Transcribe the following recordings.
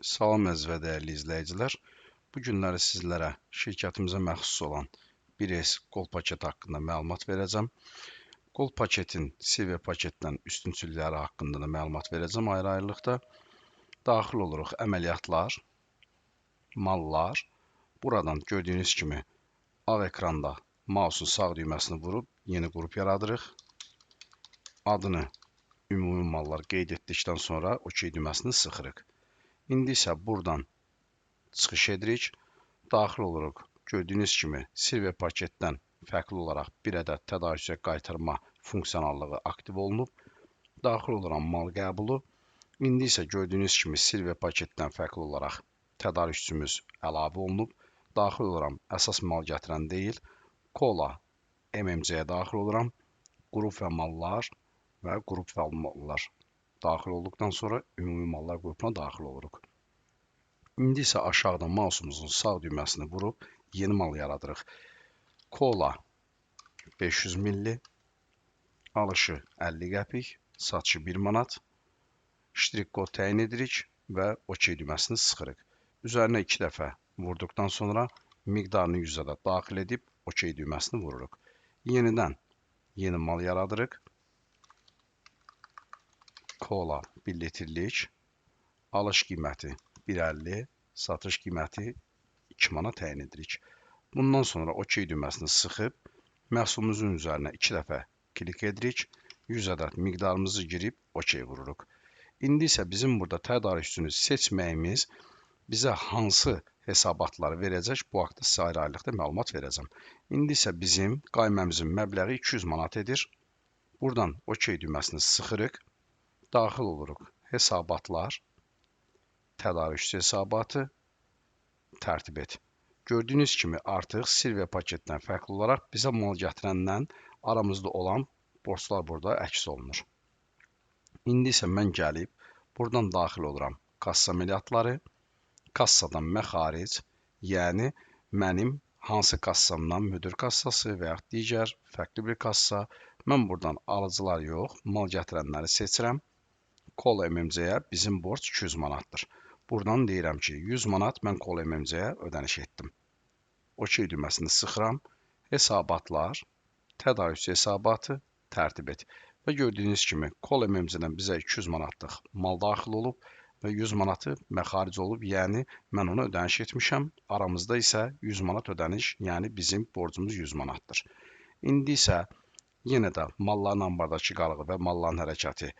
Salam əziz və dəyərli izləyicilər. Bu günləri sizlərə şirkətimizə məxsus olan 1S Gold paketi haqqında məlumat verəcəm. Gold paketin Silver paketdən üstünçülükləri haqqında da məlumat verəcəm ayrı-ayrılıqda. Daxil oluruq əməliyyatlar, mallar. Buradan gördüyünüz kimi ağ ekranda mausun sağ düyməsini vurub yeni qrup yaradırıq. Adını ümumi mallar qeyd etdikdən sonra OK düyməsini sıxırıq. İndi isə buradan çıxış edirik. Daxil oluruq. Gördüyünüz kimi Silver paketdən fərqli olaraq bir ədəd tədarükçüyə qaytarma funksiyonallığı aktiv olunub. Daxil oluram mal qəbulu. İndi isə gördüyünüz kimi Silver paketdən fərqli olaraq tədarükçümüz əlavə olunub. Daxil oluram əsas mal gətirən deyil. Kola MMC-yə daxil oluram. Qrup və mallar və qrup və mallar daxil olduqdan sonra ümumi mallar qrupuna daxil oluruq. İndi isə aşağıda mausumuzun sağ düyməsini vurub yeni mal yaradırıq. Kola 500 milli, alışı 50 qəpik, satışı 1 manat. Ştrik kod təyin edirik və OK düyməsini sıxırıq. Üzərinə 2 dəfə vurduqdan sonra miqdarını 100-ə daxil edib OK düyməsini vururuq. Yenidən yeni mal yaradırıq. Kola 1 litrlik, alış qiyməti 1.50, satış qiyməti 2 manat təyin edirik. Bundan sonra OK düyməsini sıxıb, məhsulumuzun üzərinə 2 dəfə klik edirik, 100 ədəd miqdarımızı girib OK vururuq. İndi isə bizim burada tədarükçünü seçməyimiz bizə hansı hesabatları verəcək, bu haqda sizə ayrı-ayrılıqda məlumat verəcəm. İndi isə bizim qayməmizin məbləği 200 manat edir. Buradan OK düyməsini sıxırıq. Daxil oluruq hesabatlar, tədarükçü hesabatı, tərtib et. Gördüyünüz kimi artıq Silver paketdən fərqli olaraq bizə mal gətirəndən aramızda olan borclar burada əks olunur. İndi isə mən gəlib buradan daxil oluram kassa əməliyyatları, kassadan məxaric, yəni mənim hansı kassamdan müdir kassası və yaxud digər fərqli bir kassa, mən buradan alıcılar yox, mal gətirənləri seçirəm. Kola MMC-yə bizim borc 200 manatdır. Buradan deyirəm ki, 100 manat mən Kola MMC-yə ödəniş etdim. OK düyməsini sıxıram. Hesabatlar, tədarükçü hesabatı, tərtib et. Və gördüyünüz kimi Kola MMC-dən bizə 200 manatlıq mal daxil olub və 100 manatı məxaric olub, yəni mən ona ödəniş etmişəm. Aramızda isə 100 manat ödəniş, yəni bizim borcumuz 100 manatdır. İndi isə yenə də malların ambardakı qalığı və malların hərəkəti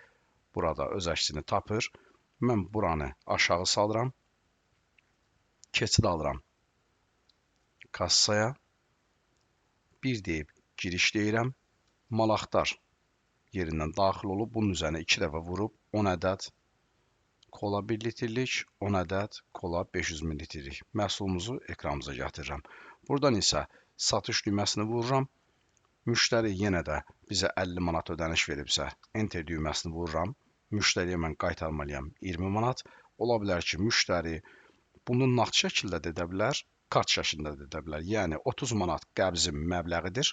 burada öz əksini tapır. Mən buranı aşağı salıram. Keçid alıram kassaya. Bir deyib giriş deyirəm. Mal axtar yerindən daxil olub. Bunun üzərinə 2 dəfə vurub 10 ədəd kola 1 litrlik, 10 ədəd kola 500 mililitrlik məhsulumuzu ekranımıza gətirirəm. Buradan isə satış düyməsini vururam. Müştəri yenə də bizə 50 manat ödəniş veribsə, enter düyməsini vururam. Müştəriyə mən qaytarmalıyam 20 manat. Ola bilər ki, müştəri bunu nağd şəkildə də edə bilər, kart şəklində də edə bilər. Yəni 30 manat qəbzin məbləğidir.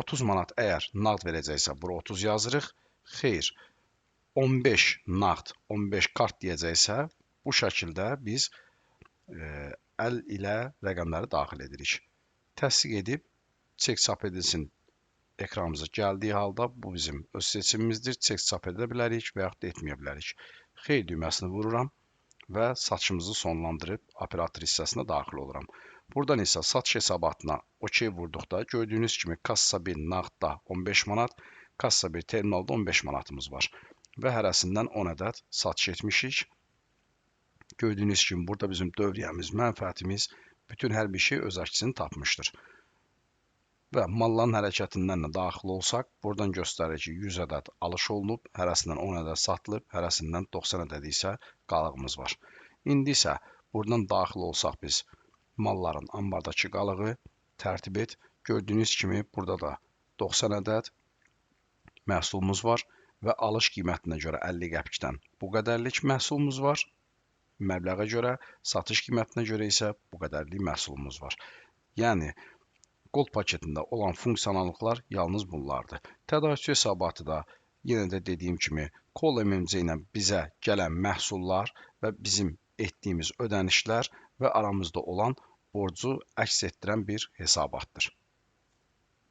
30 manat əgər nağd verəcəksə, bura 30 yazırıq. Xeyr, 15 nağd, 15 kart deyəcəksə, bu şəkildə biz əl ilə rəqəmləri daxil edirik. Təsdiq edib, çek çap edilsin ekranımıza gəldiyi halda bu bizim öz seçimimizdir. Çek çap edə bilərik və yaxud da etməyə bilərik. Xeyr düyməsini vururam və satışımızı sonlandırıb operator hissəsinə daxil oluram. Buradan isə satış hesabatına OK vurduqda gördüyünüz kimi kassa 1 nağdda 15 manat, kassa 1 terminalda 15 manatımız var və hərəsindən 10 ədəd satış etmişik. Gördüyünüz kimi burada bizim dövriyyəmiz, mənfəətimiz, bütün hər bir şey öz əksini tapmışdır. Və malların hərəkətindən də daxil olsaq, buradan göstərir ki, 100 ədəd alış olunub, hərəsindən 10 ədəd satılıb, hərəsindən 90 ədəd isə qalığımız var. İndi isə buradan daxil olsaq biz malların ambardakı qalığı tərtib et. Gördüyünüz kimi burada da 90 ədəd məhsulumuz var və alış qiymətinə görə 50 qəpikdən bu qədərlik məhsulumuz var. Məbləğə görə, satış qiymətinə görə isə bu qədərlik məhsulumuz var. Yəni, Gold paketində olan funksiyonallıqlar yalnız bunlardır. Tədarükçü hesabatı da yenə də dediyim kimi Kola MMC ilə bizə gələn məhsullar və bizim etdiyimiz ödənişlər və aramızda olan borcu əks etdirən bir hesabatdır.